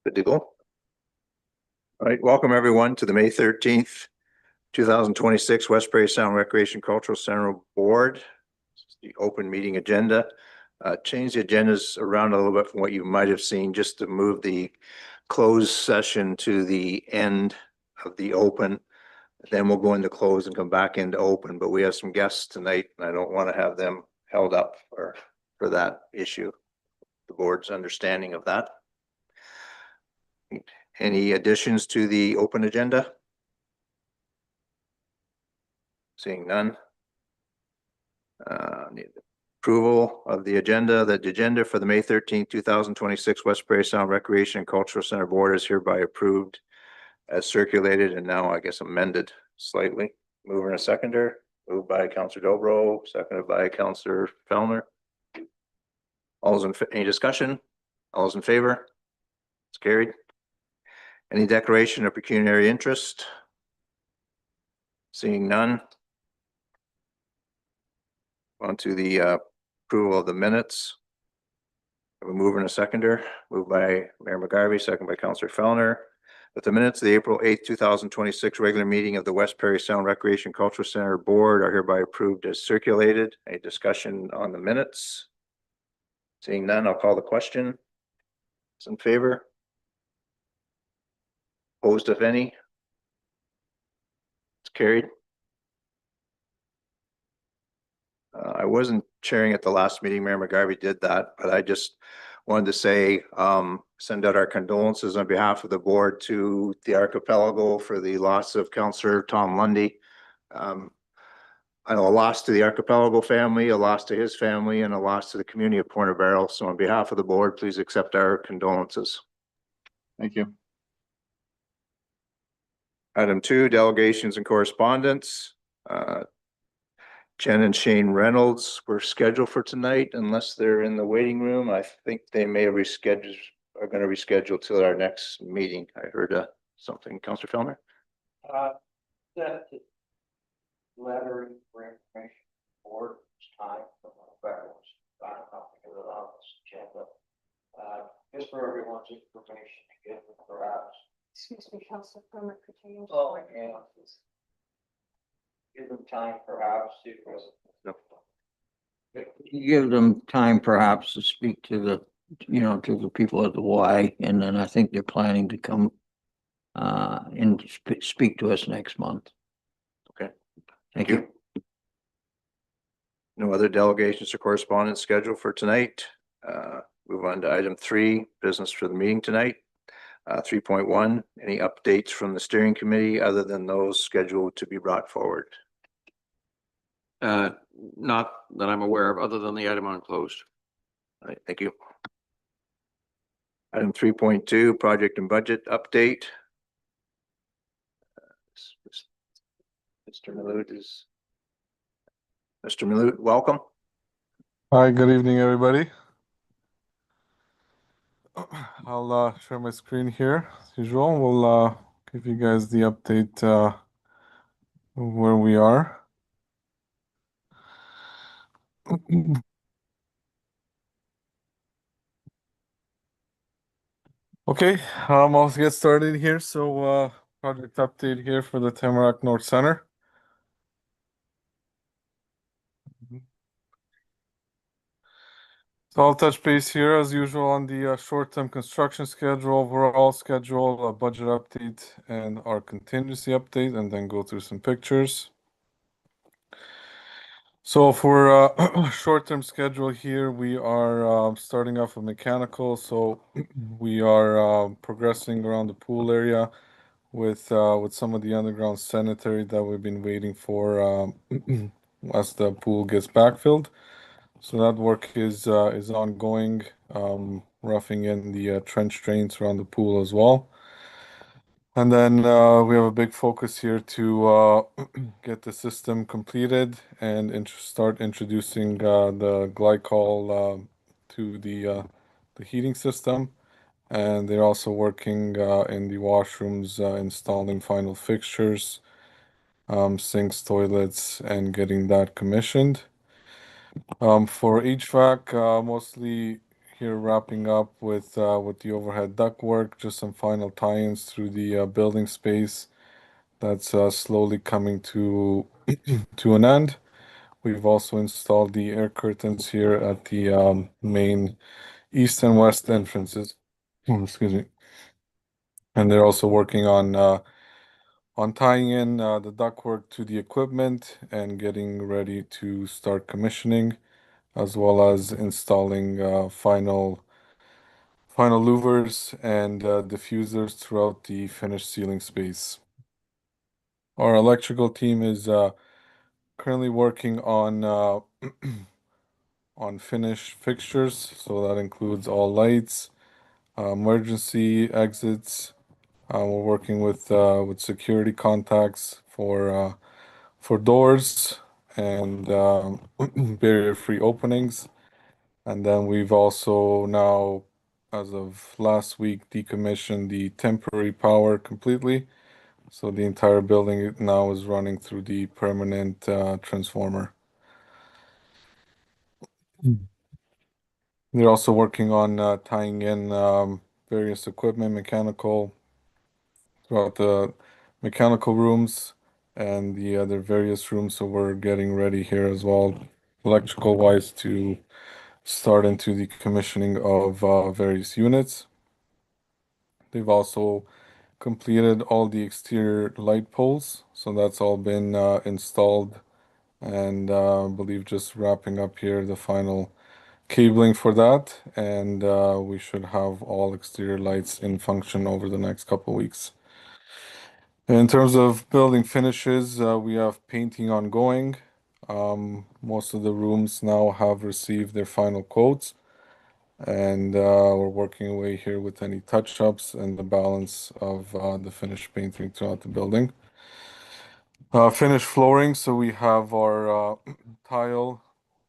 Good to go. All right, welcome everyone to the May 13th, 2026 West Prairie Sound Recreation Cultural Center Board. This is the open meeting agenda. Change the agendas around a little bit from what you might have seen, just to move the closed session to the end of the open. Then we'll go into close and come back into open, but we have some guests tonight and I don't want to have them held up for that issue. The board's understanding of that. Any additions to the open agenda? Seeing none. Need approval of the agenda. The agenda for the May 13th, 2026 West Prairie Sound Recreation and Cultural Center Board is hereby approved as circulated and now I guess amended slightly. Mover and a seconder. Moved by Councillor Dobro, seconded by Councillor Fellner. Any discussion? All those in favor? It's carried. Any declaration of pecuniary interest? Seeing none. On to the approval of the minutes. A mover and a seconder. Moved by Mayor McGarvey, second by Councillor Fellner. That the minutes of the April 8th, 2026 regular meeting of the West Prairie Sound Recreation Cultural Center Board are hereby approved as circulated. A discussion on the minutes? Seeing none, I'll call the question. Those in favor? Opposed, if any? It's carried. I wasn't chairing at the last meeting. Mayor McGarvey did that, but I just wanted to say, send out our condolences on behalf of the board to the archipelago for the loss of Councillor Tom Lundy. I know a loss to the archipelago family, a loss to his family, and a loss to the community of Point Barrel. So on behalf of the board, please accept our condolences. Thank you. Item 2, delegations and correspondence. Jen and Shane Reynolds were scheduled for tonight unless they're in the waiting room. I think they may have rescheduled, are going to reschedule till our next meeting. I heard something, Councillor Fellner. That letter for information board time from veterans. I don't know if it on this agenda. Just for everyone's information to give them perhaps. Excuse me, Councillor Fellner, could you use? Oh, yeah. Give them time perhaps to. Give them time perhaps to speak to the, to the people at the Y, and then I think they're planning to come and speak to us next month. Okay. Thank you. No other delegations or correspondence scheduled for tonight. Move on to item 3, business for the meeting tonight. 3.1, any updates from the steering committee other than those scheduled to be brought forward? Not that I'm aware of, other than the item on closed. All right, thank you. Item 3.2, project and budget update. Mr. Malute, welcome. Hi, good evening, everybody. I'll share my screen here as usual. We'll give you guys the update where we are. Okay, I'll get started here. So project update here for the Tamarack North Center. So I'll touch base here as usual on the short-term construction schedule, overall schedule, a budget update, and our contingency update, and then go through some pictures. So for short-term schedule here, we are starting off with mechanical. So we are progressing around the pool area with some of the underground sanitary that we've been waiting for as the pool gets backfilled. So that work is ongoing, roughing in the trench drains around the pool as well. And then we have a big focus here to get the system completed and start introducing the glycol to the heating system. And they're also working in the washrooms, installing final fixtures, sinks, toilets, and getting that commissioned. For HVAC, mostly here wrapping up with the overhead ductwork, just some final tie-ins through the building space that's slowly coming to to an end. We've also installed the air curtains here at the main east and west entrances. Excuse me. And they're also working on tying in the ductwork to the equipment and getting ready to start commissioning, as well as installing final louvers and diffusers throughout the finished ceiling space. Our electrical team is currently working on on finished fixtures, so that includes all lights, emergency exits. We're working with security contacts for doors and barrier-free openings. And then we've also now, as of last week, decommissioned the temporary power completely. So the entire building now is running through the permanent transformer. They're also working on tying in various equipment, mechanical, throughout the mechanical rooms and the other various rooms. So we're getting ready here as well, electrical wise, to start into the commissioning of various units. They've also completed all the exterior light poles, so that's all been installed, and I believe just wrapping up here the final cabling for that, and we should have all exterior lights in function over the next couple weeks. In terms of building finishes, we have painting ongoing. Most of the rooms now have received their final coats, and we're working away here with any touch-ups and the balance of the finished painting throughout the building. Finished flooring, so we have our tile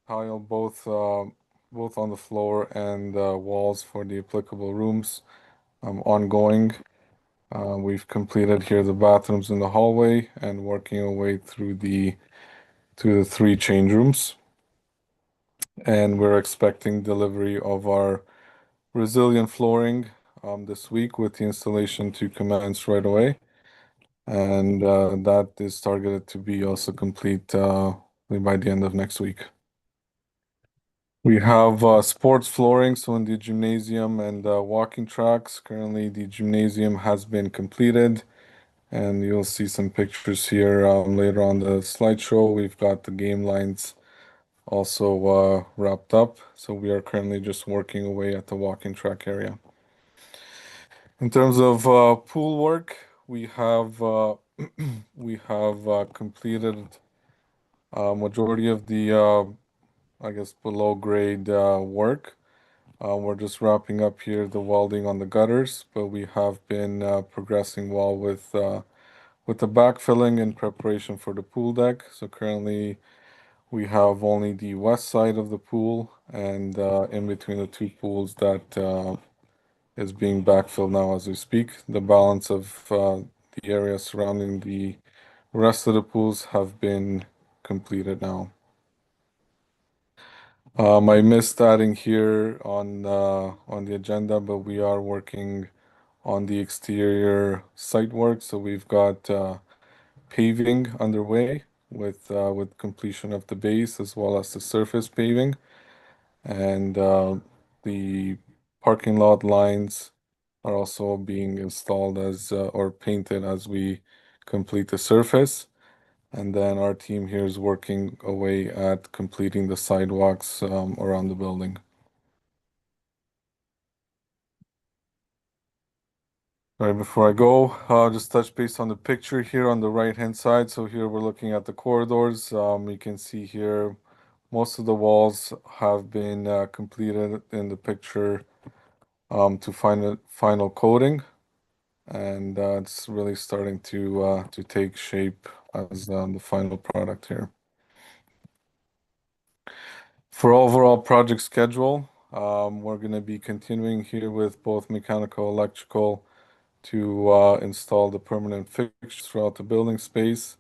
both on the floor and walls for the applicable rooms ongoing. We've completed here the bathrooms in the hallway and working our way through the three change rooms. And we're expecting delivery of our resilient flooring this week, with the installation to commence right away. And that is targeted to be also complete by the end of next week. We have sports flooring, so in the gymnasium and walking tracks. Currently, the gymnasium has been completed, and you'll see some pictures here later on the slideshow. We've got the game lines also wrapped up, so we are currently just working away at the walking track area. In terms of pool work, we have completed majority of the I guess below grade work. We're just wrapping up here the welding on the gutters, but we have been progressing well with the backfilling in preparation for the pool deck. So currently we have only the west side of the pool, and in between the two pools that is being backfilled now as we speak. The balance of the area surrounding the rest of the pools have been completed now. I missed adding here on the agenda, but we are working on the exterior site work. So we've got paving underway with completion of the base as well as the surface paving, and the parking lot lines are also being installed as or painted as we complete the surface. And then our team here is working away at completing the sidewalks around the building. All right, before I go, I'll just touch base on the picture here on the right-hand side. So here we're looking at the corridors. You can see here most of the walls have been completed in the picture to final coating, and it's really starting to take shape as the final product here. For overall project schedule, we're going to be continuing here with both mechanical, electrical to install the permanent fixtures throughout the building space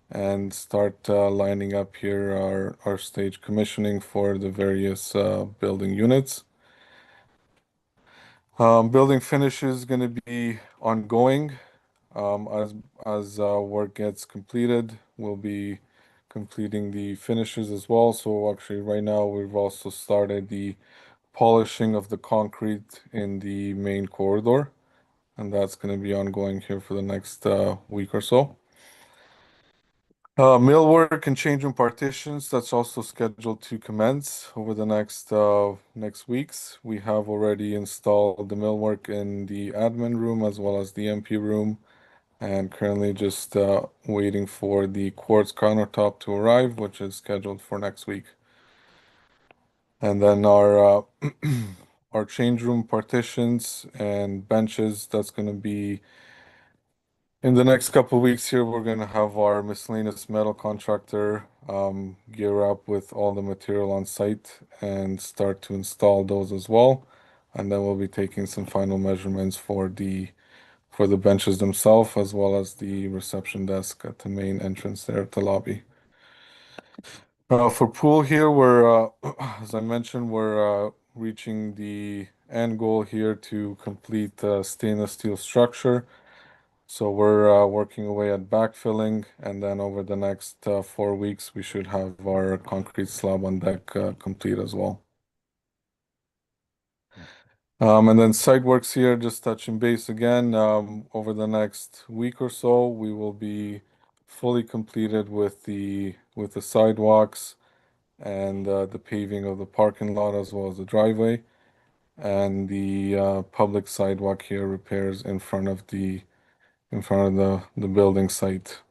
and start lining up here our stage commissioning for the various building units. Building finish is gonna be ongoing. As work gets completed, we'll be completing the finishes as well. So actually, right now, we've also started the polishing of the concrete in the main corridor, and that's gonna be ongoing here for the next week or so. Millwork and change room partitions, that's also scheduled to commence over the next weeks. We have already installed the millwork in the admin room as well as the MP room, and currently just waiting for the quartz countertop to arrive, which is scheduled for next week. And then our our change room partitions and benches, that's gonna be in the next couple of weeks here. We're gonna have our miscellaneous metal contractor gear up with all the material on site and start to install those as well. And then we'll be taking some final measurements for the benches themselves as well as the reception desk at the main entrance there at the lobby. For pool here, we're as I mentioned, we're reaching the end goal here to complete the stainless steel structure. So we're working away at backfilling, and then over the next 4 weeks, we should have our concrete slab on deck complete as well. And then site works here, just touching base again. Over the next week or so, we will be fully completed with the sidewalks and the paving of the parking lot as well as the driveway, and the public sidewalk here repairs in front of the the building site.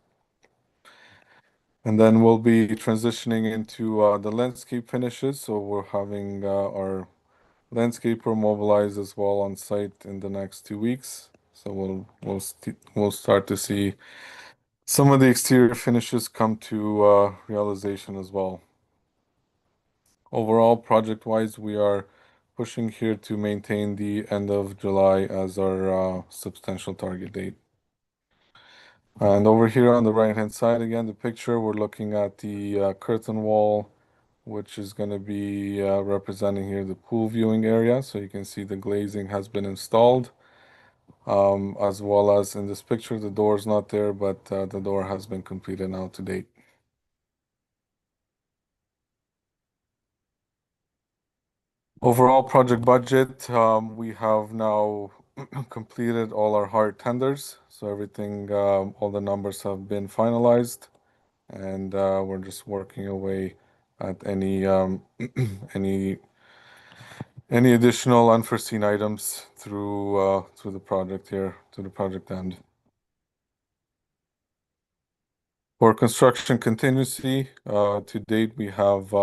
And then we'll be transitioning into the landscape finishes. So we're having our landscaper mobilized as well on site in the next 2 weeks. So we'll start to see some of the exterior finishes come to realization as well. Overall, project-wise, we are pushing here to maintain the end of July as our substantial target date. And over here on the right-hand side, again, the picture, we're looking at the curtain wall, which is going to be representing here the pool viewing area. So you can see the glazing has been installed, as well as in this picture, the door is not there, but the door has been completed now to date. Overall project budget, we have now completed all our hard tenders. So everything, all the numbers have been finalized, and we're just working away at any any additional unforeseen items through the project here to the project end. For construction contingency, to date we have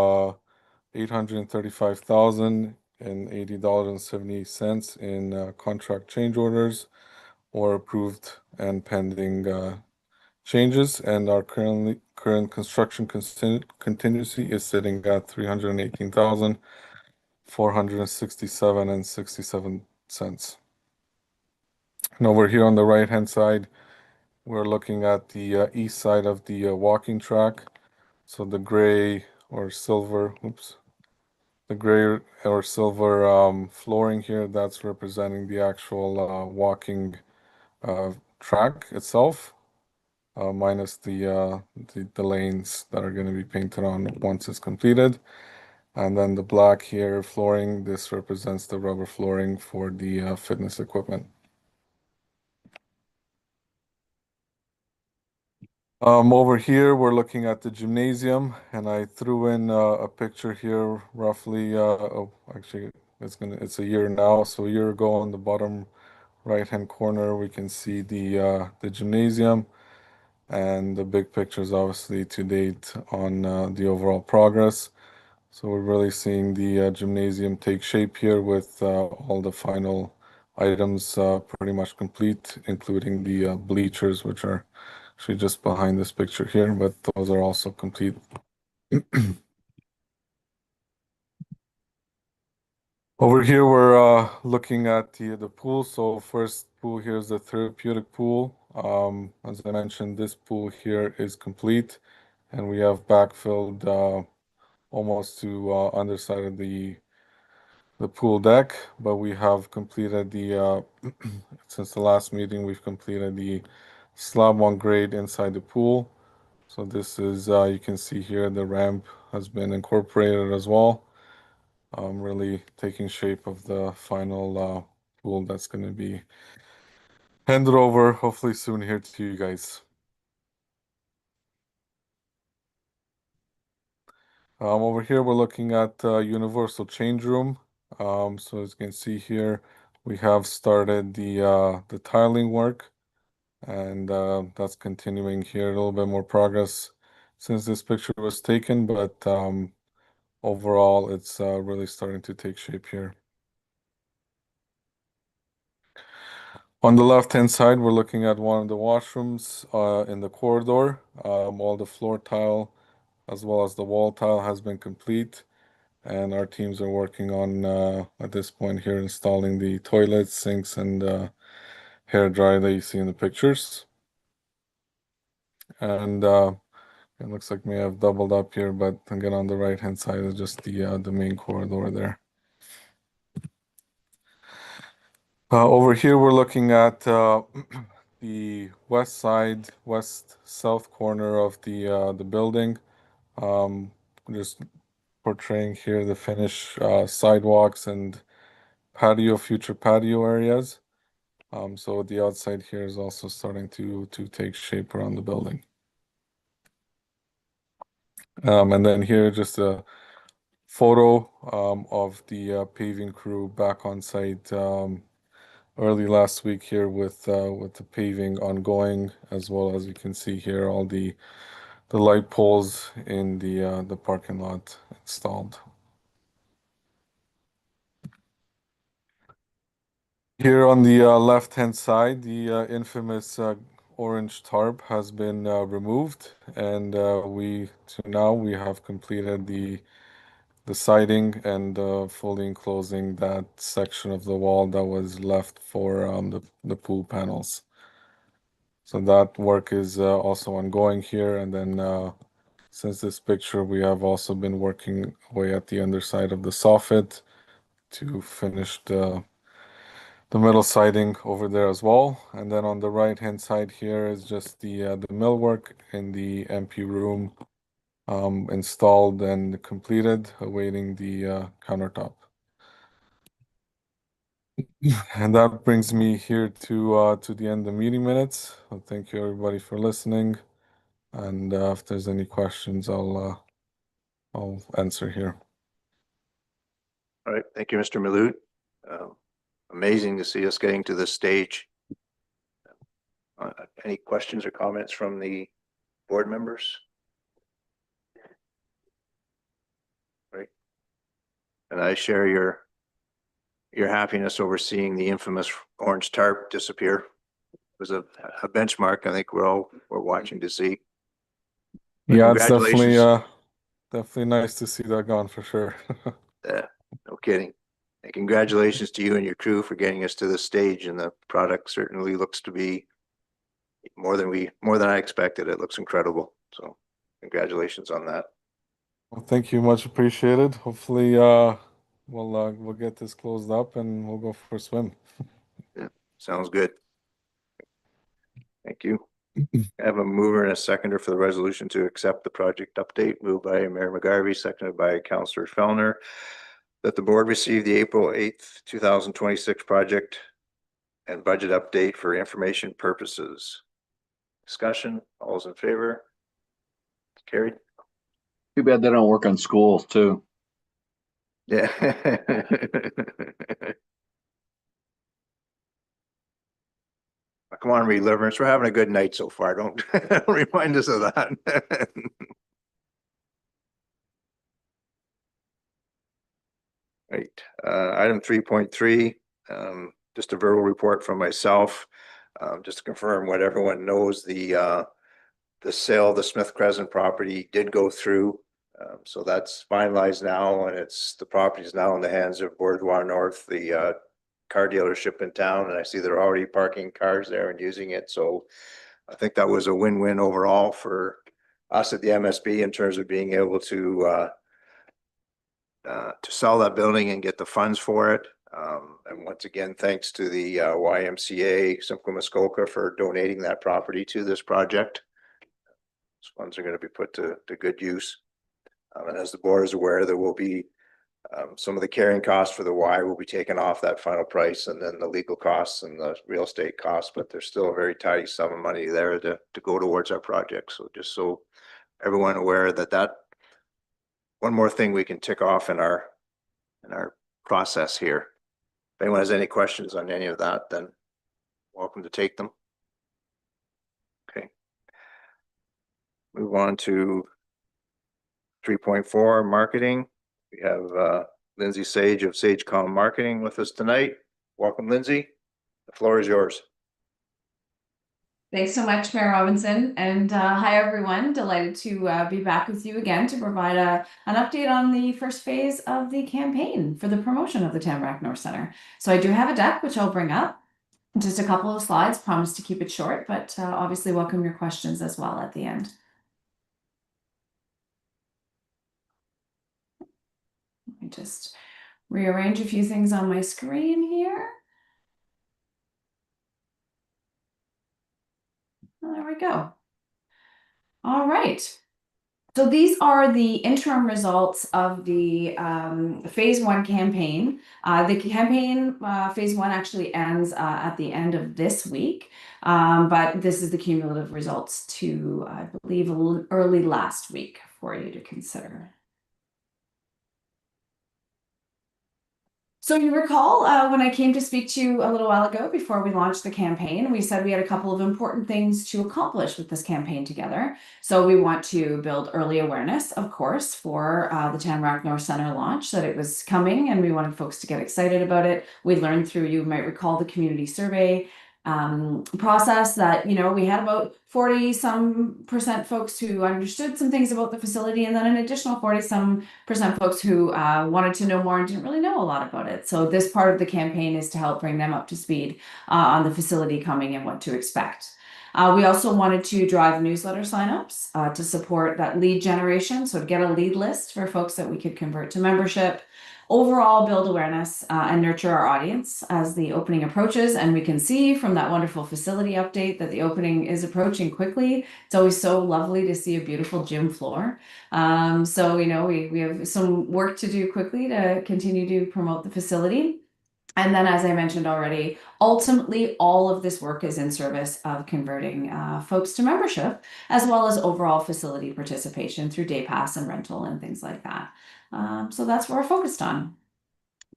$835,080.70 in contract change orders or approved and pending changes, and our current construction contingency is sitting at $318,467.67. And over here on the right-hand side, we're looking at the east side of the walking track. So the gray or silver, the gray or silver flooring here, that's representing the actual walking track itself, minus the lanes that are going to be painted on once it's completed. And then the black here flooring, this represents the rubber flooring for the fitness equipment. Over here, we're looking at the gymnasium, and I threw in a picture here roughly, actually, it's a year now. So a year ago on the bottom right-hand corner, we can see the gymnasium, and the big pictures obviously to date on the overall progress. So we're really seeing the gymnasium take shape here with all the final items pretty much complete, including the bleachers, which are actually just behind this picture here, but those are also complete. Over here, we're looking at the pool. So first pool here is the therapeutic pool. As I mentioned, this pool here is complete, and we have backfilled almost to underside of the the pool deck, but we have completed the since the last meeting, we've completed the slab on grade inside the pool. So this is you can see here the ramp has been incorporated as well. Really taking shape of the final pool that's going to be handed over hopefully soon here to you guys. Over here, we're looking at universal change room. So as you can see here, we have started the tiling work, and that's continuing here. A little bit more progress since this picture was taken, but overall, it's really starting to take shape here. On the left-hand side, we're looking at one of the washrooms in the corridor. All the floor tile as well as the wall tile has been complete. And our teams are working on, at this point here, installing the toilets, sinks, and hair dryer that you see in the pictures. And it looks like may have doubled up here, but again, on the right-hand side is just the main corridor there. Over here, we're looking at the west side, west-south corner of the building. Just portraying here the finished sidewalks and future patio areas. So the outside here is also starting to take shape around the building. And then here just a photo of the paving crew back on site early last week here with the paving ongoing, as well as you can see here all the light poles in the parking lot installed. Here on the left-hand side, the infamous orange tarp has been removed, and we have completed the siding and fully enclosing that section of the wall that was left for the pool panels. So that work is also ongoing here, and then since this picture, we have also been working away at the underside of the soffit to finish the metal siding over there as well. And then on the right-hand side here is just the millwork in the MP room installed and completed, awaiting the countertop. And that brings me here to the end of the meeting minutes. So thank you everybody for listening. And if there's any questions, I'll answer here. All right, thank you, Mr. Malute. Amazing to see us getting to this stage. Any questions or comments from the board members? Right. And I share your happiness over seeing the infamous orange tarp disappear. It was a benchmark I think we're watching to see. But Yeah, it's definitely congratulations. nice to see that gone for sure. No kidding. And congratulations to you and your crew for getting us to this stage, and the product certainly looks to be more than I expected. It looks incredible. So congratulations on that. Well, thank you, much appreciated. Hopefully, we'll get this closed up and we'll go for a swim. Yeah, sounds good. Thank you. I have a mover and a seconder for the resolution to accept the project update, moved by Mayor McGarvey, seconded by Councillor Fellner, that the board receive the April 8th, 2026 project and budget update for information purposes. Discussion, all those in favor? Carried. Too bad they don't work on schools too. Yeah. Come on, Reliverance. We're having a good night so far. Don't remind us of that. Right. Item 3.3, just a verbal report from myself. Just to confirm what everyone knows, the sale of the Smith Crescent property did go through. So that's finalized now, and the property is now in the hands of Bourgeois North, the car dealership in town, and I see they're already parking cars there and using it. So I think that was a win-win overall for us at the MSB in terms of being able to to sell that building and get the funds for it. And once again, thanks to the YMCA Simcoe Muskoka for donating that property to this project. These funds are going to be put to good use. And as the board is aware, there will be some of the carrying costs for the Y will be taken off that final price, and then the legal costs and the real estate costs, but there's still a very tidy sum of money there to go towards our project. So just so everyone aware that one more thing we can tick off in our process here. If anyone has any questions on any of that, then welcome to take them. Okay. Move on to 3.4 marketing. We have Lindsay Sage of SageCom Marketing with us tonight. Welcome, Lindsay. The floor is yours. Thanks so much, Mayor Robinson, and hi everyone. Delighted to be back with you again to provide an update on the first phase of the campaign for the promotion of the Tamarack North Center. So I do have a deck which I'll bring up. Just a couple of slides, promise to keep it short, but obviously welcome your questions as well at the end. Let me just rearrange a few things on my screen here. There we go. All right. So these are the interim results of the phase 1 campaign. The campaign phase 1 actually ends at the end of this week, but this is the cumulative results to, I believe, early last week for you to consider. So you recall when I came to speak to you a little while ago before we launched the campaign, we said we had a couple of important things to accomplish with this campaign together. So we want to build early awareness, of course, for the Tamarack North Center launch, that it was coming and we wanted folks to get excited about it. We learned through, you might recall, the community survey process that, you know, we had about 40% folks who understood some things about the facility, and then an additional 40% folks who wanted to know more and didn't really know a lot about it. So this part of the campaign is to help bring them up to speed on the facility coming and what to expect. We also wanted to drive newsletter signups to support that lead generation, so to get a lead list for folks that we could convert to membership. Overall, build awareness and nurture our audience as the opening approaches. And we can see from that wonderful facility update that the opening is approaching quickly. It's always so lovely to see a beautiful gym floor. So, you know, we have some work to do quickly to continue to promote the facility. And then, as I mentioned already, ultimately, all of this work is in service of converting folks to membership, as well as overall facility participation through day pass and rental and things like that. So that's what we're focused on.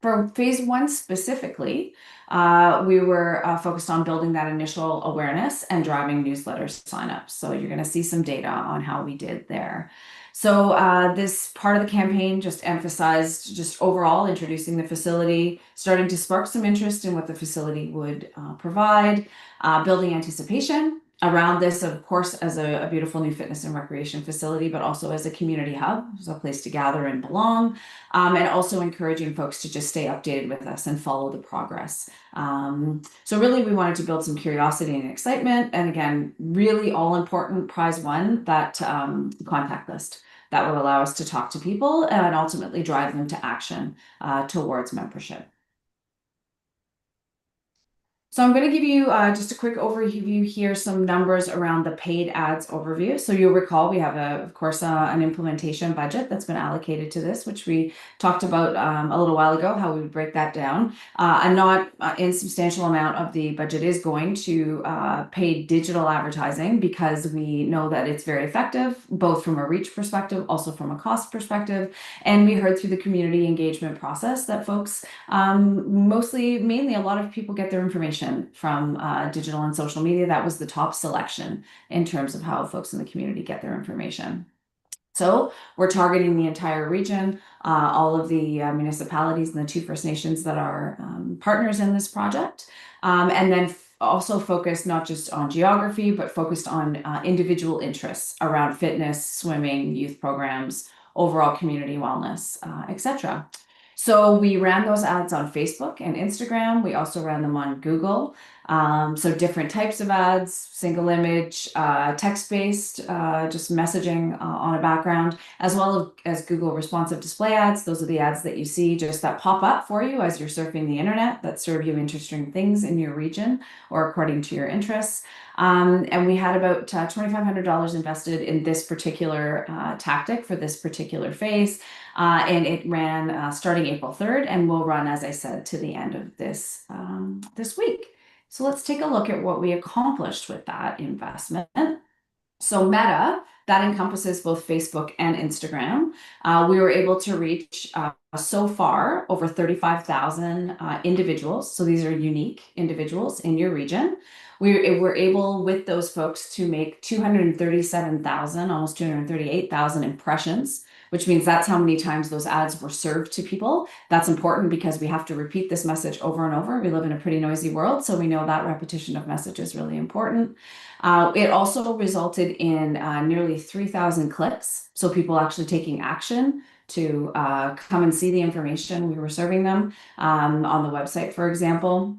For phase 1 specifically, we were focused on building that initial awareness and driving newsletter signups. So you're going to see some data on how we did there. So this part of the campaign just emphasized just overall introducing the facility, starting to spark some interest in what the facility would provide, building anticipation around this, of course, as a beautiful new fitness and recreation facility, but also as a community hub, as a place to gather and belong, and also encouraging folks to just stay updated with us and follow the progress. So really, we wanted to build some curiosity and excitement. And again, really all important, prize 1, that contact list that will allow us to talk to people and ultimately drive them to action towards membership. So I'm going to give you just a quick overview here, some numbers around the paid ads overview. So you'll recall we have, of course, an implementation budget that's been allocated to this, which we talked about a little while ago, how we would break that down. A not insubstantial amount of the budget is going to paid digital advertising, because we know that it's very effective, both from a reach perspective, also from a cost perspective. And we heard through the community engagement process that folks, mainly a lot of people get their information from digital and social media. That was the top selection in terms of how folks in the community get their information. So we're targeting the entire region, all of the municipalities and the 2 First Nations that are partners in this project. And then also focused not just on geography, but focused on individual interests around fitness, swimming, youth programs, overall community wellness, etc. So we ran those ads on Facebook and Instagram. We also ran them on Google. So different types of ads, single image, text-based, just messaging on a background, as well as Google responsive display ads. Those are the ads that you see just that pop up for you as you're surfing the internet that serve you interesting things in your region or according to your interests. And we had about $2,500 invested in this particular tactic for this particular phase. And it ran starting April 3rd and will run, as I said, to the end of this week. So let's take a look at what we accomplished with that investment. So Meta, that encompasses both Facebook and Instagram. We were able to reach so far over 35,000 individuals. So these are unique individuals in your region. We were able with those folks to make 237,000, almost 238,000 impressions, which means that's how many times those ads were served to people. That's important because we have to repeat this message over and over. We live in a pretty noisy world, so we know that repetition of message is really important. It also resulted in nearly 3,000 clicks, so people actually taking action to come and see the information we were serving them on the website, for example.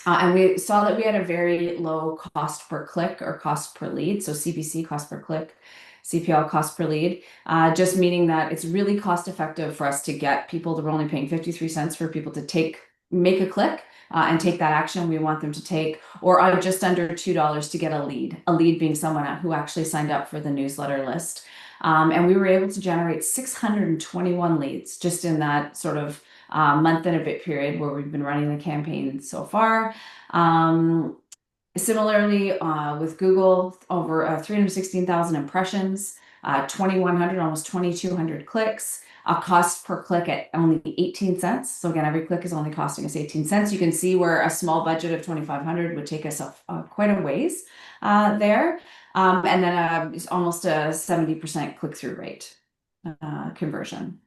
And we saw that we had a very low cost per click or cost per lead, so CPC, cost per click, CPL, cost per lead, just meaning that it's really cost effective for us to get people. We're only paying 53 cents for people to make a click and take that action we want them to take, or just under $2 to get a lead being someone who actually signed up for the newsletter list. And we were able to generate 621 leads just in that sort of month and a bit period where we've been running the campaign so far. Similarly, with Google, over 316,000 impressions, 2,100, almost 2,200 clicks, a cost per click at only 18 cents. So again, every click is only costing us 18 cents. You can see where a small budget of 2,500 would take us quite a ways there. And then it's almost a 70% click-through rate conversion.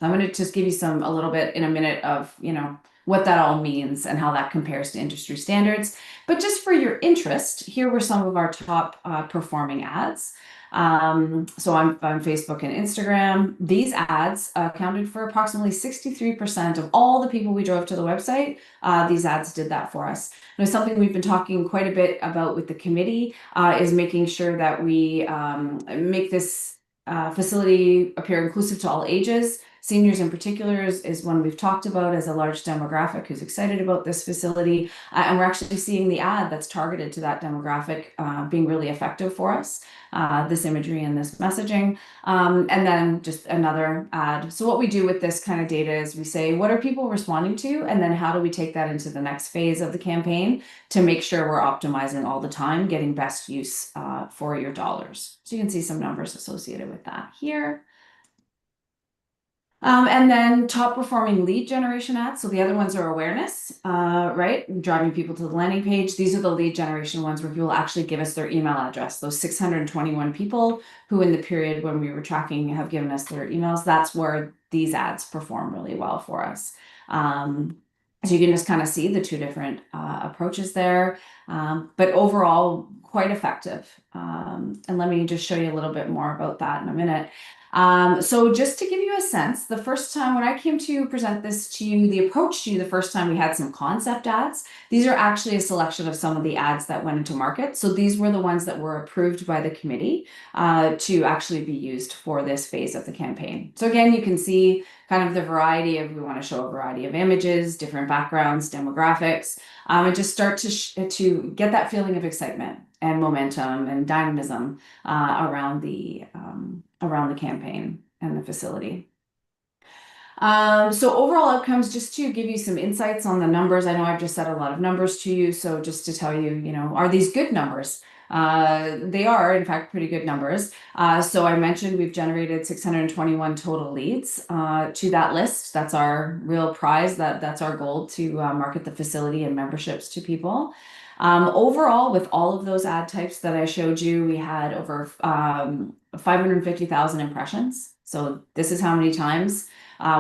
I'm going to just give you a little bit in a minute of, what that all means and how that compares to industry standards. But just for your interest, here were some of our top performing ads. So on Facebook and Instagram, these ads accounted for approximately 63% of all the people we drove to the website. These ads did that for us. Now, something we've been talking quite a bit about with the committee is making sure that we make this facility appear inclusive to all ages. Seniors in particular is one we've talked about as a large demographic who's excited about this facility. And we're actually seeing the ad that's targeted to that demographic being really effective for us, this imagery and this messaging. And then just another ad. So what we do with this kind of data is we say, what are people responding to? And then how do we take that into the next phase of the campaign to make sure we're optimizing all the time, getting best use for your dollars. So you can see some numbers associated with that here. And then top performing lead generation ads. So the other ones are awareness, right? Driving people to the landing page. These are the lead generation ones where people actually give us their email address. Those 621 people who in the period when we were tracking have given us their emails. That's where these ads perform really well for us. So you can just kind of see the two different approaches there, but overall quite effective. And let me just show you a little bit more about that in a minute. So just to give you a sense, the first time when I came to present this to you, the approach to you the first time we had some concept ads. These are actually a selection of some of the ads that went into market. So these were the ones that were approved by the committee to actually be used for this phase of the campaign. So again, you can see kind of the variety of, we want to show a variety of images, different backgrounds, demographics, and just start to get that feeling of excitement and momentum and dynamism around the campaign and the facility. So overall outcomes, just to give you some insights on the numbers. I know I've just said a lot of numbers to you. So just to tell you, are these good numbers? They are, in fact, pretty good numbers. So I mentioned we've generated 621 total leads to that list. That's our real prize. That's our goal to market the facility and memberships to people. Overall, with all of those ad types that I showed you, we had over 550,000 impressions. So this is how many times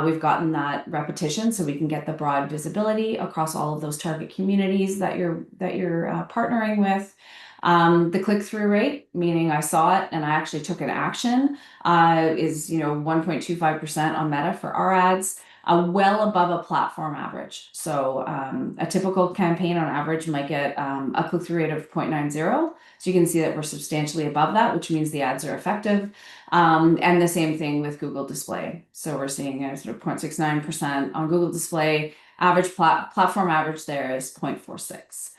we've gotten that repetition, so we can get the broad visibility across all of those target communities that you're partnering with. The click-through rate, meaning I saw it and I actually took an action, is 1.25% on Meta for our ads. well above a platform average. So a typical campaign on average might get a click-through rate of 0.90. So you can see that we're substantially above that, which means the ads are effective. And the same thing with Google Display. So we're seeing a sort of 0.69% on Google Display. Average platform average there is 0.46.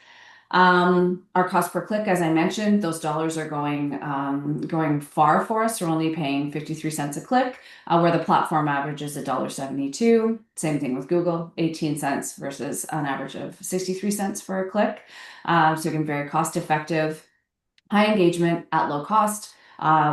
Our cost per click, as I mentioned, those dollars are going far for us. We're only paying 53 cents a click, where the platform average is $1.72. Same thing with Google, 18 cents versus an average of 63 cents for a click. So again, very cost effective, high engagement at low cost,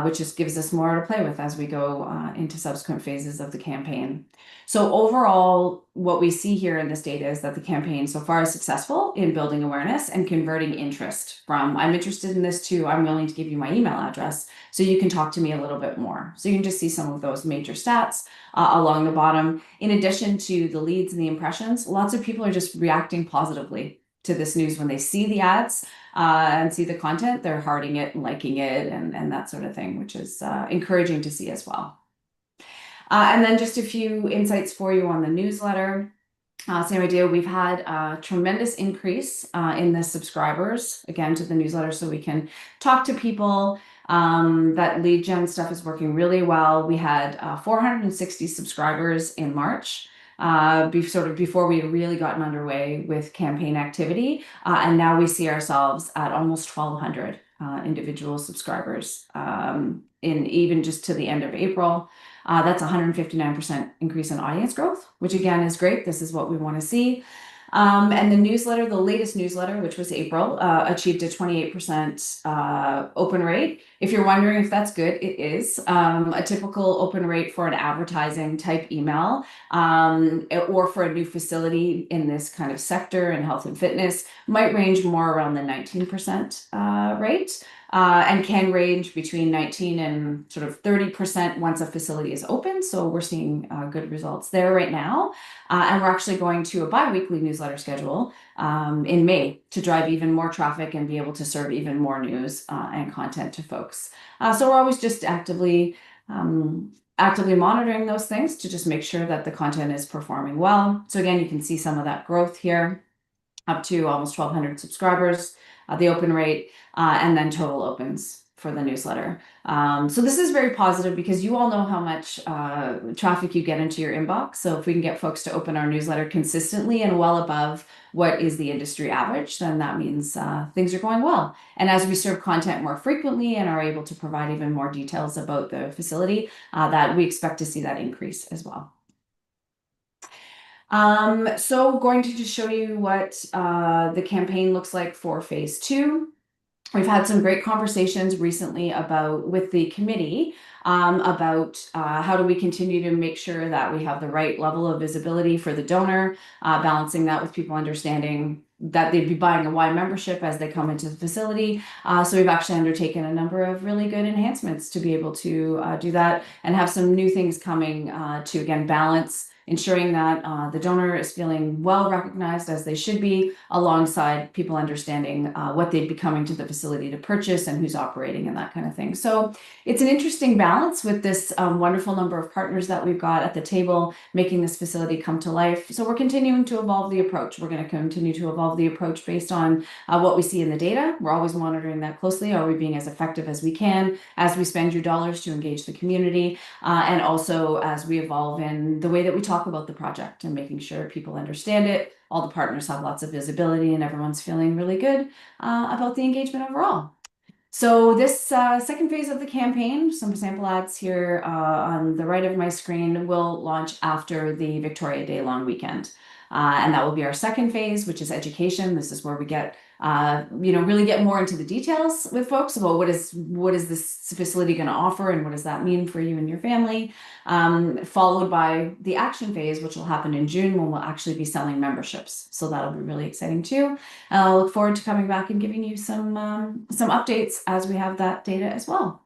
which just gives us more to play with as we go into subsequent phases of the campaign. So overall, what we see here in this data is that the campaign so far is successful in building awareness and converting interest from, I'm interested in this too, I'm willing to give you my email address so you can talk to me a little bit more. So you can just see some of those major stats along the bottom. In addition to the leads and the impressions, lots of people are just reacting positively to this news when they see the ads and see the content. They're hearting it and liking it and that sort of thing, which is encouraging to see as well. And then just a few insights for you on the newsletter. Same idea. We've had a tremendous increase in the subscribers, again, to the newsletter, so we can talk to people. That lead gen stuff is working really well. We had 460 subscribers in March, before we had really gotten underway with campaign activity. And now we see ourselves at almost 1,200 individual subscribers in even just to the end of April. That's 159% increase in audience growth, which again is great. This is what we want to see. And the newsletter, the latest newsletter, which was April, achieved a 28% open rate. If you're wondering if that's good, it is. A typical open rate for an advertising type email or for a new facility in this kind of sector in health and fitness might range more around the 19% rate. And can range between 19 and sort of 30% once a facility is open. So we're seeing good results there right now. And we're actually going to a bi-weekly newsletter schedule in May to drive even more traffic and be able to serve even more news and content to folks. So we're always just actively monitoring those things to just make sure that the content is performing well. So again, you can see some of that growth here, up to almost 1,200 subscribers, the open rate, and then total opens for the newsletter. So this is very positive because you all know how much traffic you get into your inbox. So if we can get folks to open our newsletter consistently and well above what is the industry average, then that means things are going well. And as we serve content more frequently and are able to provide even more details about the facility, that we expect to see that increase as well. So going to just show you what the campaign looks like for phase 2. We've had some great conversations recently with the committee about how do we continue to make sure that we have the right level of visibility for the donor, balancing that with people understanding that they'd be buying a Y membership as they come into the facility. So we've actually undertaken a number of really good enhancements to be able to do that and have some new things coming to, again, balance, ensuring that the donor is feeling well recognized as they should be, alongside people understanding what they'd be coming to the facility to purchase and who's operating and that kind of thing. So it's an interesting balance with this wonderful number of partners that we've got at the table, making this facility come to life. So we're continuing to evolve the approach. We're going to continue to evolve the approach based on what we see in the data. We're always monitoring that closely. Are we being as effective as we can as we spend your dollars to engage the community? And also as we evolve in the way that we talk about the project and making sure people understand it. All the partners have lots of visibility and everyone's feeling really good about the engagement overall. So this second phase of the campaign, some sample ads here on the right of my screen, will launch after the Victoria Day long weekend. And that will be our second phase, which is education. This is where we get, really get more into the details with folks about what is this facility going to offer and what does that mean for you and your family. Followed by the action phase, which will happen in June when we'll actually be selling memberships. So that'll be really exciting too. I'll look forward to coming back and giving you some updates as we have that data as well.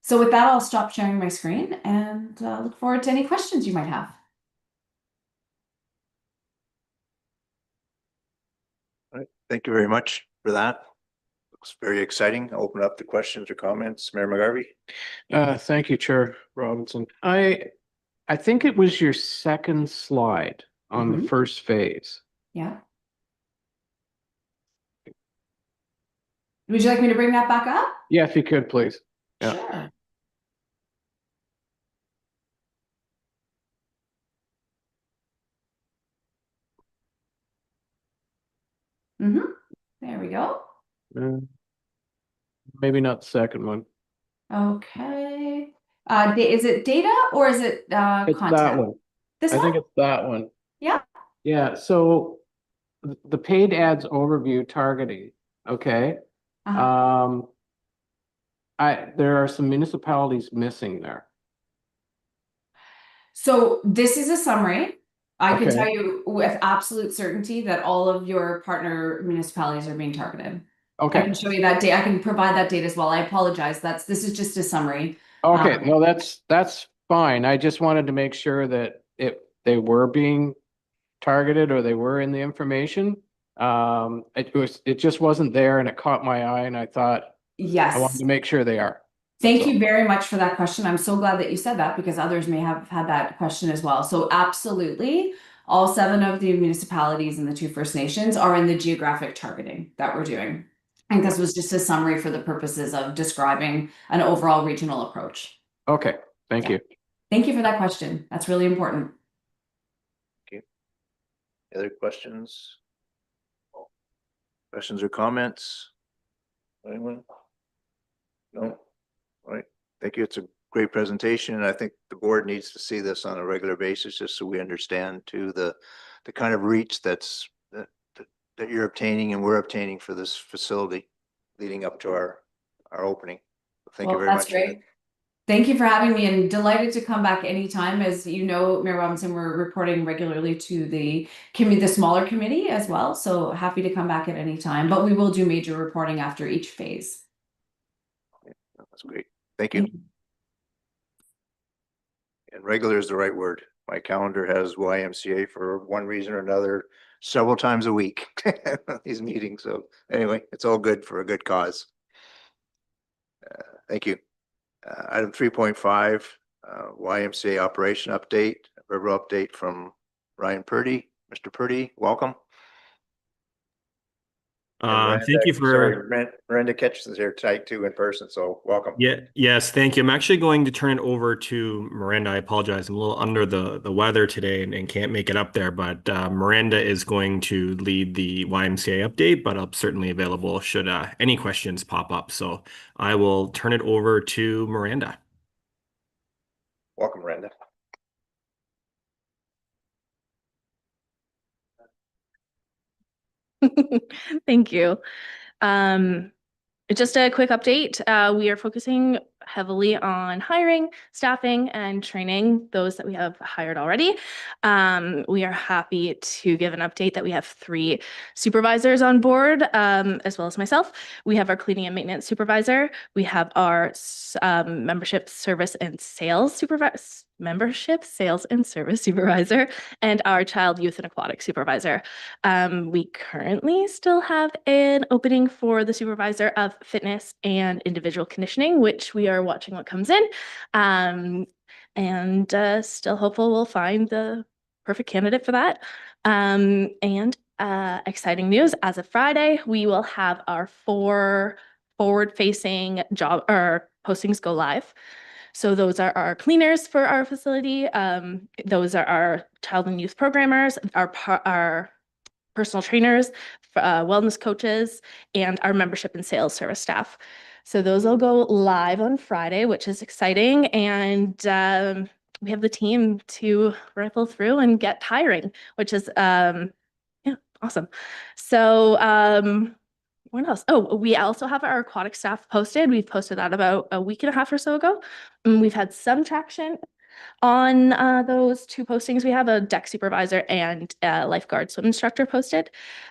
So with that, I'll stop sharing my screen and look forward to any questions you might have. All right. Thank you very much for that. Looks very exciting. I'll open up the questions or comments. Mayor McGarvey. Thank you, Chair Robinson. I I think it was your second slide on the Mhm. first phase. Yeah. Would you like me to bring that back up? Yeah, if you could, please. Yeah. Sure. Mm-hmm. There we go. Uh, Maybe not the second one. Okay. Is it data or is it It's content? that one. This I one? think it's that one. Yeah. Yeah, so the paid ads overview targeting, okay? Uh-huh. There are some municipalities missing there. So this is a summary. I can Okay. tell you with absolute certainty that all of your partner municipalities are being targeted. I Okay, can show you that data. I can provide that data as well. I apologize. This is just a summary. okay, no, that's fine. I just wanted to make sure that they were being targeted or they were in the information. It just wasn't there and it caught my eye and I thought I wanted Yes. to make sure they are. Thank That's you all. very much for that question. I'm so glad that you said that because others may have had that question as well. So absolutely, all 7 of the municipalities and the 2 First Nations are in the geographic targeting that we're doing. And this was just a summary for the purposes of describing an overall regional approach. Okay, thank Yeah. you. Thank you for that question. That's really important. Other questions? Questions or comments? Anyone? No? All right, thank you. It's a great presentation, and I think the board needs to see this on a regular basis, just so we understand too the kind of reach that you're obtaining and we're obtaining for this facility leading up to our opening. Thank you Well, very that's much. great. Thank you for having me and delighted to come back anytime. As you know, Mayor Robinson, we're reporting regularly to the committee, the smaller committee as well. So happy to come back at any time, but we will do major reporting after each phase. That's great. Thank you. And regular is the right word. My calendar has YMCA for one reason or another several times a week, these meetings. So anyway, it's all good for a good cause. Thank you. Item 3.5, YMCA operation update, verbal update from Ryan Purdy. Mr. Purdy, welcome. And Thank you sorry, for, Miranda catches us here tight too in person, so welcome. yes, thank you. I'm actually going to turn it over to Miranda. I apologize. I'm a little under the weather today and can't make it up there, but Miranda is going to lead the YMCA update, but I'm certainly available should any questions pop up. So I will turn it over to Miranda. Welcome, Miranda. Thank you. Just a quick update. We are focusing heavily on hiring, staffing, and training those that we have hired already. We are happy to give an update that we have 3 supervisors on board, as well as myself. We have our cleaning and maintenance supervisor. We have our membership, service, and sales supervisor. Membership, sales, and service supervisor, and our child, youth, and aquatic supervisor. We currently still have an opening for the supervisor of fitness and individual conditioning, which we are watching what comes in. And still hopeful we'll find the perfect candidate for that. Exciting news, as of Friday, we will have our 4 forward-facing job or postings go live. So those are our cleaners for our facility. Those are our child and youth programmers, our personal trainers, wellness coaches, and our membership and sales service staff. So those will go live on Friday, which is exciting. And we have the team to rifle through and get hiring, which is awesome. So what else? Oh, we also have our aquatic staff posted. We've posted that about a week and a half or so ago. We've had some traction on those 2 postings. We have a deck supervisor and a lifeguard swim instructor posted.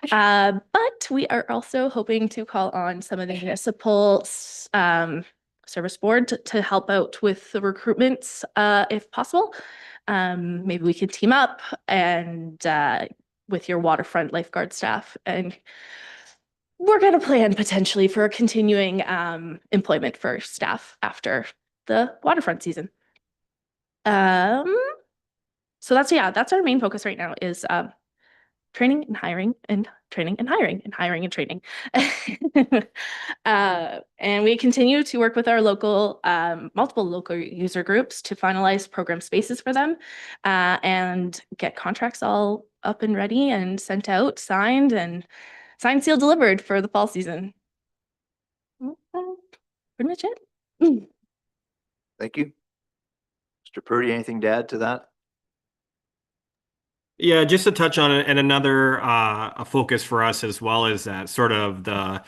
But we are also hoping to call on some of the municipal service board to help out with the recruitments if possible. Maybe we could team up and with your waterfront lifeguard staff, and we're going to plan potentially for continuing employment for staff after the waterfront season. So that's our main focus right now is training and hiring and training and hiring and hiring and training. And we continue to work with our local, multiple local user groups to finalize program spaces for them and get contracts all up and ready and sent out, signed, sealed, delivered for the fall season. Pretty much it. Thank you. Mr. Purdy, anything to add to that? Yeah, just to touch on it, and another a focus for us as well is that sort of the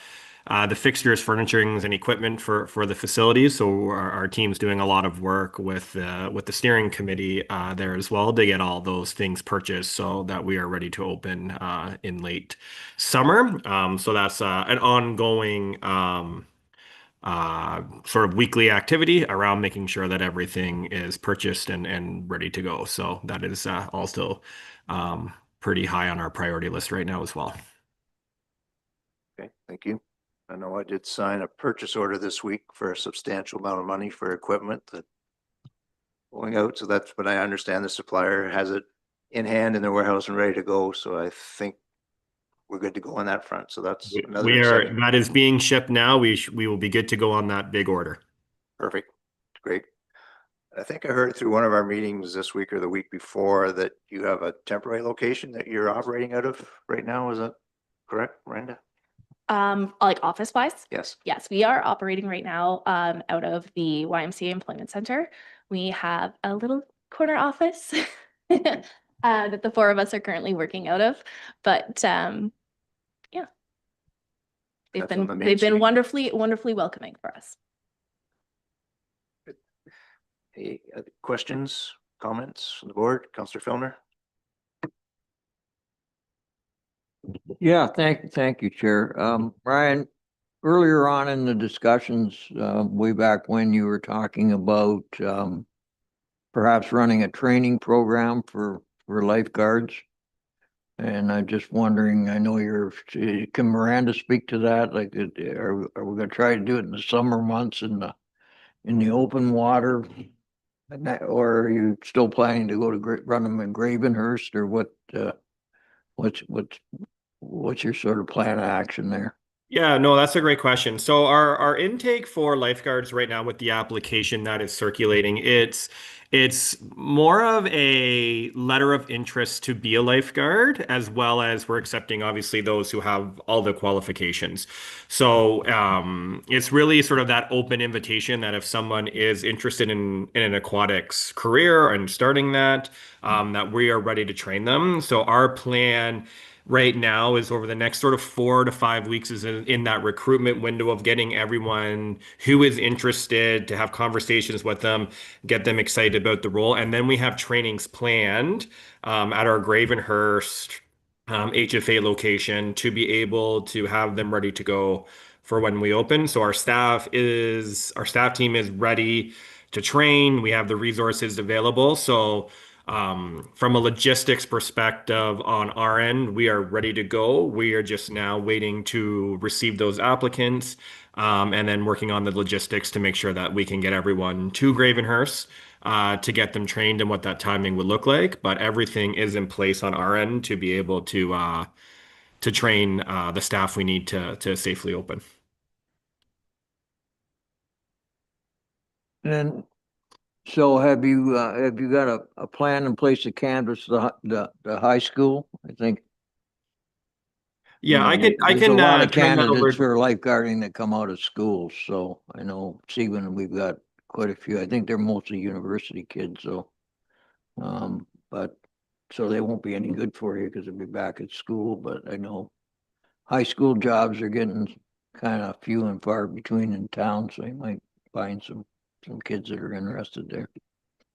fixtures, furnitures, and equipment for the facilities. So our team's doing a lot of work with the steering committee there as well to get all those things purchased so that we are ready to open in late summer. So that's an ongoing sort of weekly activity around making sure that everything is purchased and ready to go. So that is also pretty high on our priority list right now as well. Okay, thank you. I know I did sign a purchase order this week for a substantial amount of money for equipment that going out. So that's, but I understand the supplier has it in hand in their warehouse and ready to go. So I think we're good to go on that front. So that's another exciting. That is being shipped now. We will be good to go on that big order. Perfect. Great. I think I heard through one of our meetings this week or the week before that you have a temporary location that you're operating out of right now. Is that correct, Miranda? Like office wise? Yes. Yes, we are operating right now out of the YMCA Employment Center. We have a little corner office that the four of us are currently working out of. But yeah, they've That's on the been main street. wonderfully welcoming for us. Any other questions, comments from the board? Councillor Filner? Yeah, thank you, Chair. Brian, earlier on in the discussions, way back when you were talking about, perhaps running a training program for lifeguards. And I'm just wondering, I know can Miranda speak to that? Like, are we gonna try to do it in the summer months in the open water? Or are you still planning to go to run them in Gravenhurst, or what's your sort of plan of action there? Yeah, no, that's a great question. So our intake for lifeguards right now with the application that is circulating, it's more of a letter of interest to be a lifeguard, as well as we're accepting obviously those who have all the qualifications. So it's really sort of that open invitation that if someone is interested in an aquatics career and starting that, that we are ready to train them. So our plan right now is over the next sort of 4 to 5 weeks is in that recruitment window of getting everyone who is interested to have conversations with them, get them excited about the role. And then we have trainings planned at our Gravenhurst HFA location to be able to have them ready to go for when we open. So our staff team is ready to train. We have the resources available. So from a logistics perspective on our end, we are ready to go. We are just now waiting to receive those applicants and then working on the logistics to make sure that we can get everyone to Gravenhurst to get them trained and what that timing would look like. But everything is in place on our end to be able to train the staff we need to safely open. And so have you got a plan in place to canvass the high school? I think. Yeah, I can There's a lot of turn that over. candidates for lifeguarding that come out of schools, so I know Seguin, we've got quite a few. I think they're mostly university kids, so. But, so they won't be any good for you because they'll be back at school, but I know high school jobs are getting kind of few and far between in town, so you might find some kids that are interested there.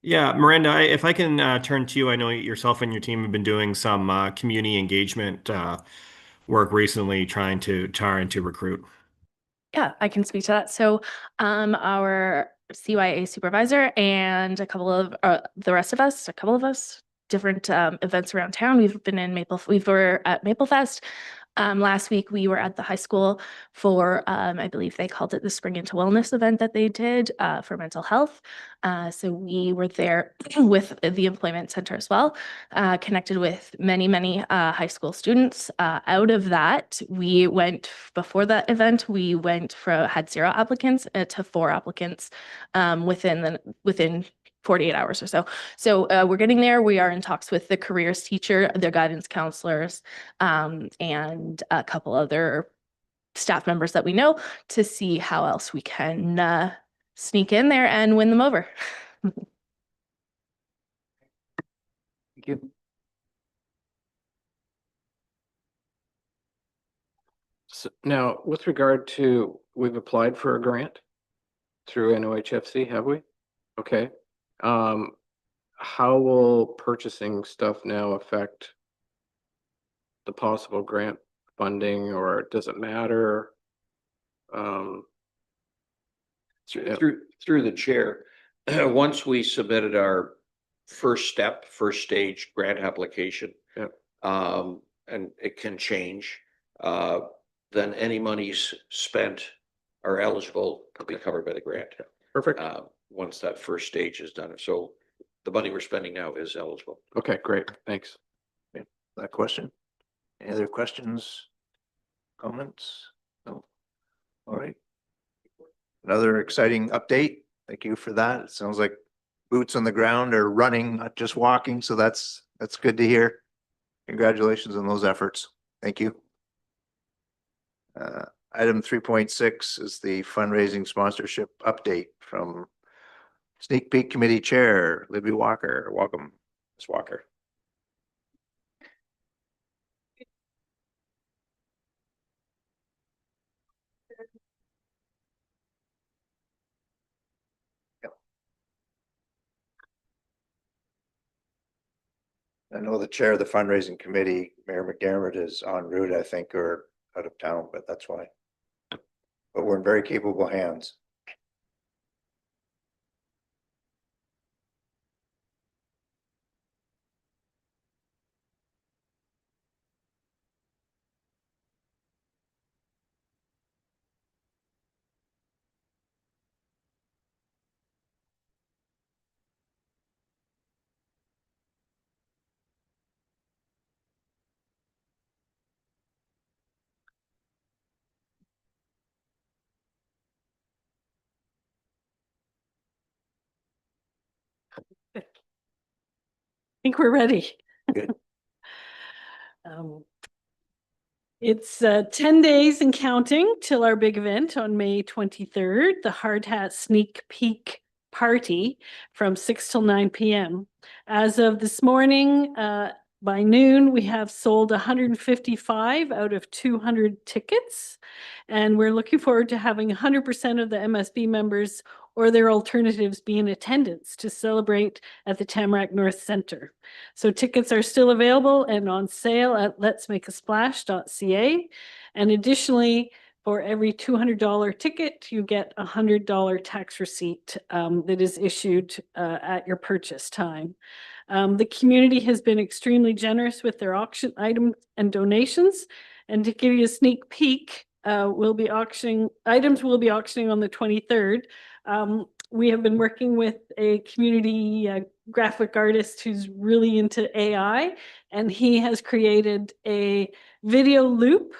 Yeah, Miranda, if I can turn to you, I know yourself and your team have been doing some community engagement work recently, trying to recruit. Yeah, I can speak to that. So our CYA supervisor and a couple of the rest of us, different events around town. We were at Maple Fest. Last week, we were at the high school for, I believe they called it the Spring into Wellness event that they did for mental health. So we were there with the Employment Center as well, connected with many high school students. Out of that, we went, before that event, we went had 0 applicants to 4 applicants within 48 hours or so. So we're getting there. We are in talks with the careers teacher, their guidance counselors, and a couple other staff members that we know to see how else we can sneak in there and win them over. Thank you. So now, with regard to, we've applied for a grant through NOHFC, have we? Okay. How will purchasing stuff now affect the possible grant funding, or does it matter? Through the chair, once we submitted our first stage grant application, Yep. and it can change, then any monies spent are eligible to be covered by the grant. Perfect. Once that first stage is done. So the money we're spending now is eligible. Okay, great. Thanks. That question? Any other questions? Comments? No. All right. Another exciting update. Thank you for that. It sounds like boots on the ground are running, not just walking. So that's good to hear. Congratulations on those efforts. Thank you. Item 3.6 is the fundraising sponsorship update from Sneak Peek Committee Chair, Libby Walker. Welcome, Ms. Walker. I know the chair of the fundraising committee, Mayor McDermott, is en route, I think, or out of town, but that's why. But we're in very capable hands. I think we're ready. Good. It's 10 days and counting till our big event on May 23rd, the Hard Hat Sneak Peek Party from 6 till 9 p.m. As of this morning, by noon, we have sold 155 out of 200 tickets, and we're looking forward to having 100% of the MSB members or their alternatives be in attendance to celebrate at the Tamarack North Centre. So tickets are still available and on sale at letsmakeasplash.ca. And additionally, for every $200 ticket, you get a $100 tax receipt that is issued at your purchase time. The community has been extremely generous with their auction items and donations. And to give you a sneak peek, items will be auctioning on the 23rd. We have been working with a community graphic artist who's really into AI, and he has created a video loop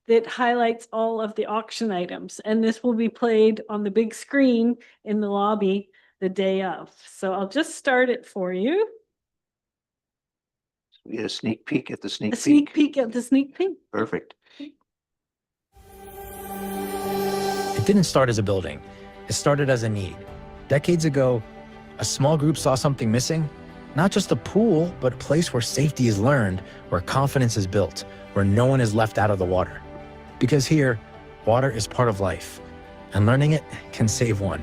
that highlights all of the auction items. And this will be played on the big screen in the lobby the day of. So I'll just start it for you. We get a sneak peek at the sneak peek. A sneak peek at the sneak peek. Perfect. It didn't start as a building. It started as a need. Decades ago, a small group saw something missing, not just a pool, but a place where safety is learned, where confidence is built, where no one is left out of the water. Because here, water is part of life, and learning it can save one.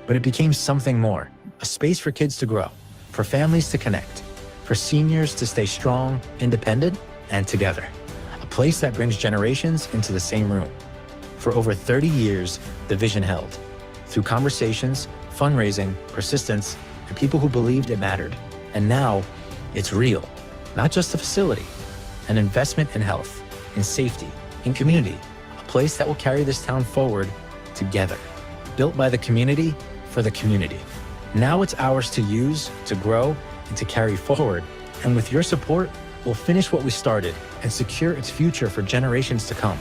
But it became something more, a space for kids to grow, for families to connect, for seniors to stay strong, independent, and together. A place that brings generations into the same room. For over 30 years, the vision held. Through conversations, fundraising, persistence, and people who believed it mattered. And now, it's real. Not just a facility, an investment in health, in safety, in community, a place that will carry this town forward together. Built by the community, for the community. Now it's ours to use, to grow, and to carry forward. And with your support, we'll finish what we started and secure its future for generations to come.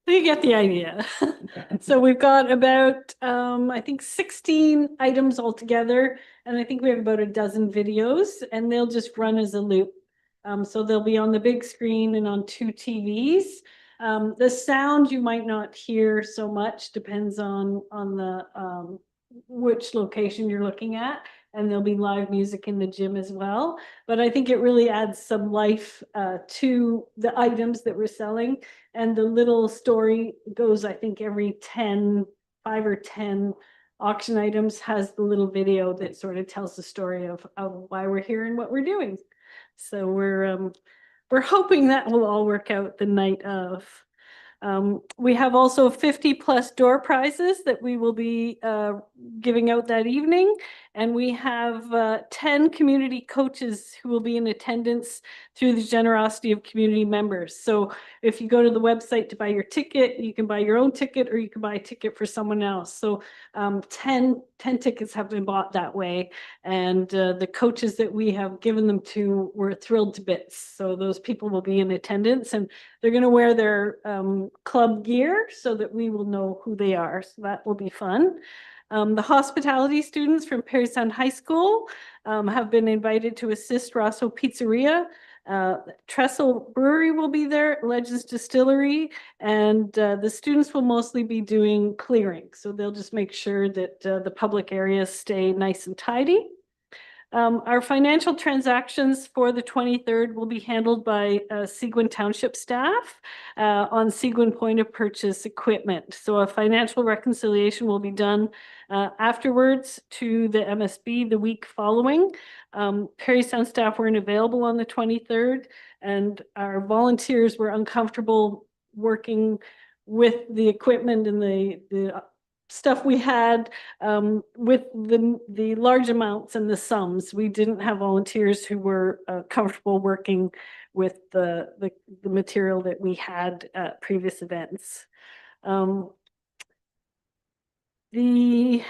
You get the idea. So we've got about, I think 16 items altogether, and I think we have about a dozen videos, and they'll just run as a loop. So they'll be on the big screen and on 2 TVs. The sound you might not hear so much, depends on the which location you're looking at, and there'll be live music in the gym as well. But I think it really adds some life to the items that we're selling. And the little story goes, I think, every 5 or 10 auction items has the little video that sort of tells the story of why we're here and what we're doing. So we're hoping that will all work out the night of. We have also 50+ door prizes that we will be giving out that evening. And we have 10 community coaches who will be in attendance through the generosity of community members. So if you go to the website to buy your ticket, you can buy your own ticket, or you can buy a ticket for someone else. So 10 tickets have been bought that way. And the coaches that we have given them to were thrilled to bits. So those people will be in attendance, and they're going to wear their club gear so that we will know who they are. So that will be fun. The hospitality students from Parry Sound High School have been invited to assist Rosso Pizzeria. Trestle Brewery will be there, Legends Distillery, and the students will mostly be doing clearing. So they'll just make sure that the public areas stay nice and tidy. Our financial transactions for the 23rd will be handled by Seguin Township staff on Seguin point of purchase equipment. So a financial reconciliation will be done afterwards to the MSB the week following. Parry Sound staff weren't available on the 23rd, and our volunteers were uncomfortable working with the equipment and the stuff we had with the large amounts and the sums. We didn't have volunteers who were comfortable working with the material that we had at previous events. The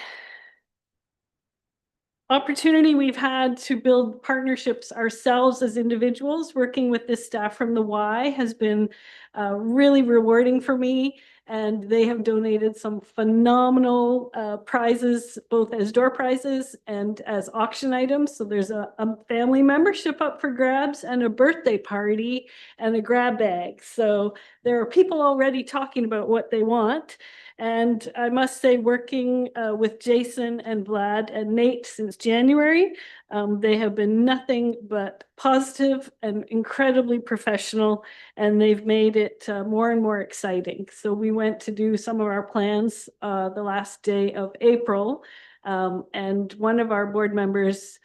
opportunity we've had to build partnerships ourselves as individuals working with this staff from the Y has been really rewarding for me. And they have donated some phenomenal prizes, both as door prizes and as auction items. So there's a family membership up for grabs, and a birthday party, and a grab bag. So there are people already talking about what they want. And I must say, working with Jason and Vlad and Nate since January, they have been nothing but positive and incredibly professional, and they've made it more and more exciting. So we went to do some of our plans the last day of April, and one of our board members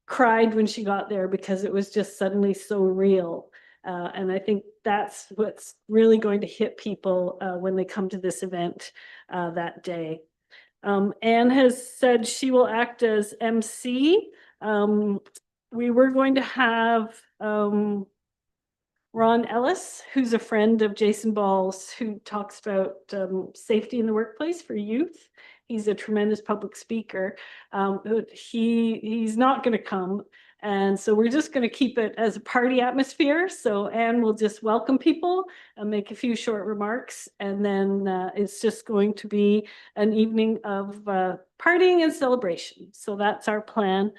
cried when she got there because it was just suddenly so real. And I think that's what's really going to hit people when they come to this event that day. Anne has said she will act as MC. We were going to have Ron Ellis, who's a friend of Jason Ball's, who talks about safety in the workplace for youth. He's a tremendous public speaker. He's not going to come. And so we're just going to keep it as a party atmosphere. So Anne will just welcome people and make a few short remarks. And then it's just going to be an evening of partying and celebration. So that's our plan.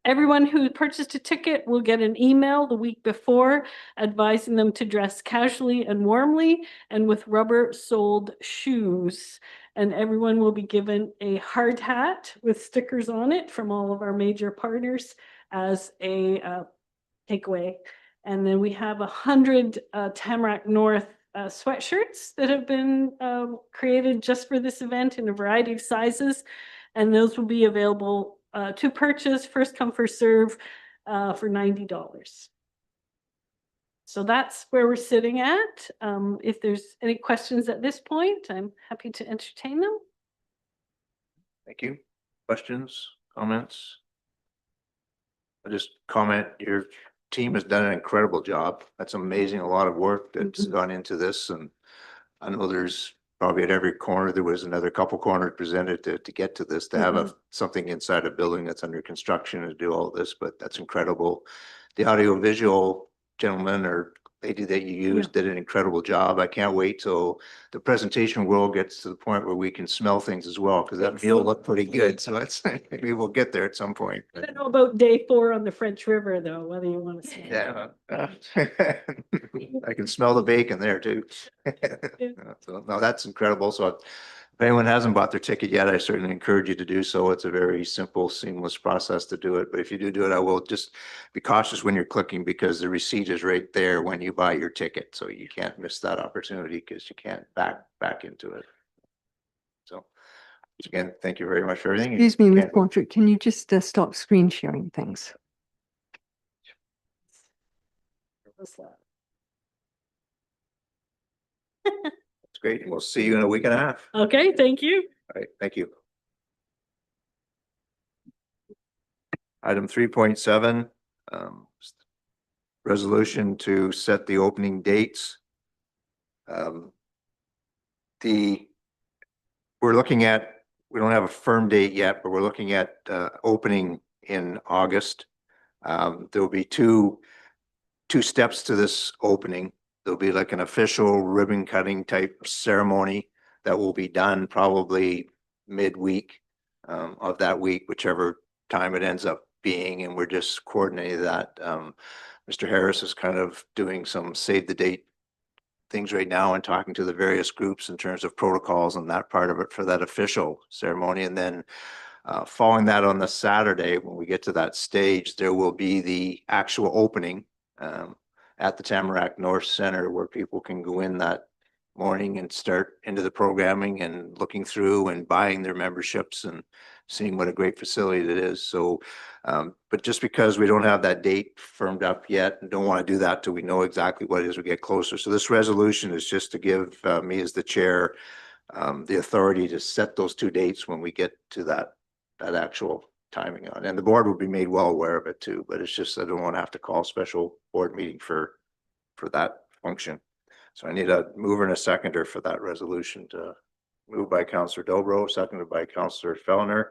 Everyone who purchased a ticket will get an email the week before advising them to dress casually and warmly and with rubber-soled shoes. And everyone will be given a hard hat with stickers on it from all of our major partners as a takeaway. And then we have 100 Tamarack North sweatshirts that have been created just for this event in a variety of sizes. And those will be available to purchase, first come, first serve, for $90. So that's where we're sitting at. If there's any questions at this point, I'm happy to entertain them. Thank you. Questions, comments? I'll just comment, your team has done an incredible job. That's amazing. A lot of work that's gone into this, and I know there's probably at every corner, there was another couple corners presented to get to this, to have something inside a building that's under construction and do all this, but that's incredible. The audio visual gentleman or lady that you used did an incredible job. I can't wait till the presentation world gets to the point where we can smell things as well, because that meal looked pretty good. So it's maybe we'll get there at some point. I don't know about day 4 on the French River, though, whether you want to say. Yeah. I can smell the bacon there too. So no, that's incredible. So if anyone hasn't bought their ticket yet, I certainly encourage you to do so. It's a very simple, seamless process to do it. But if you do it, I will just be cautious when you're clicking, because the receipt is right there when you buy your ticket. So you can't miss that opportunity, because you can't back into it. So again, thank you very much for everything. Excuse me, Ms. Portrait, can you just stop screen sharing things? What's that? It's great. And we'll see you in a week and a half. Okay, thank you. All right, thank you. Item 3.7, resolution to set the opening dates. We're looking at, we don't have a firm date yet, but we're looking at opening in August. There will be two steps to this opening. There'll be like an official ribbon cutting type ceremony that will be done probably midweek of that week, whichever time it ends up being, and we're just coordinating that. Mr. Harris is kind of doing some save the date things right now and talking to the various groups in terms of protocols and that part of it for that official ceremony. And then following that on the Saturday, when we get to that stage, there will be the actual opening at the Tamarack North Center, where people can go in that morning and start into the programming and looking through and buying their memberships and seeing what a great facility it is. So, but just because we don't have that date firmed up yet and don't want to do that till we know exactly what it is we get closer. So this resolution is just to give me as the chair the authority to set those two dates when we get to that actual timing on. And the board will be made well aware of it too, but it's just, I don't want to have to call a special board meeting for that function. So I need a mover and a seconder for that resolution. To moved by Councillor Dobro, seconded by Councillor Fellner,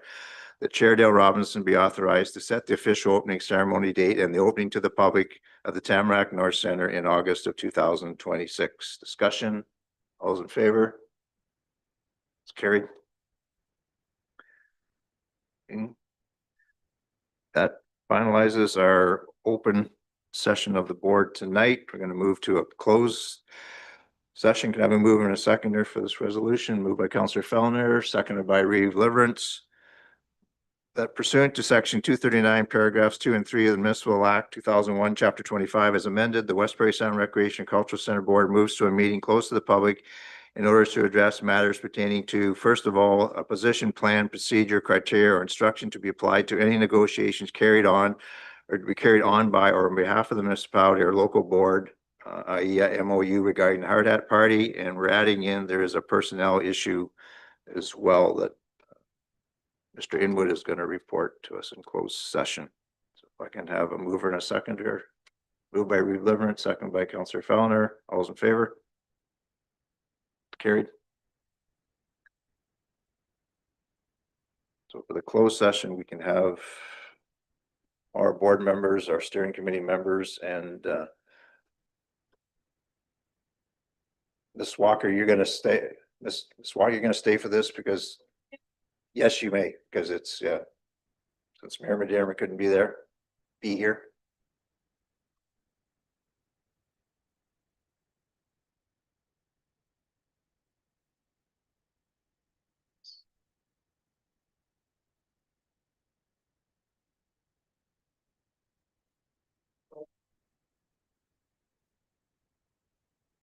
that Chair Dale Robinson be authorized to set the official opening ceremony date and the opening to the public of the Tamarack North Center in August of 2026. Discussion. All those in favor? It's carried. Okay. That finalizes our open session of the board tonight. We're going to move to a closed session. Can I have a mover and a seconder for this resolution? Moved by Counselor Fellner, seconded by Reeve Liverance. That pursuant to section 239, paragraphs 2 and 3 of the Municipal Act 2001, chapter 25, as amended, the Westbury Sound Recreation and Cultural Center Board moves to a meeting close to the public in order to address matters pertaining to, first of all, a position plan, procedure, criteria, or instruction to be applied to any negotiations carried on or to be carried on by or on behalf of the municipality or local board, i.e. a MOU regarding the Hard Hat Party. And we're adding in, there is a personnel issue as well that Mr. Inwood is going to report to us in closed session. So if I can have a mover and a seconder. Moved by Reeve Liverance, second by Counselor Fellner. All those in favor? Carried. So for the closed session, we can have our board members, our steering committee members, and Ms. Walker, you're going to stay. Ms. Walker, you're going to stay for this because yes, you may, because it's since Mayor Madera couldn't be here.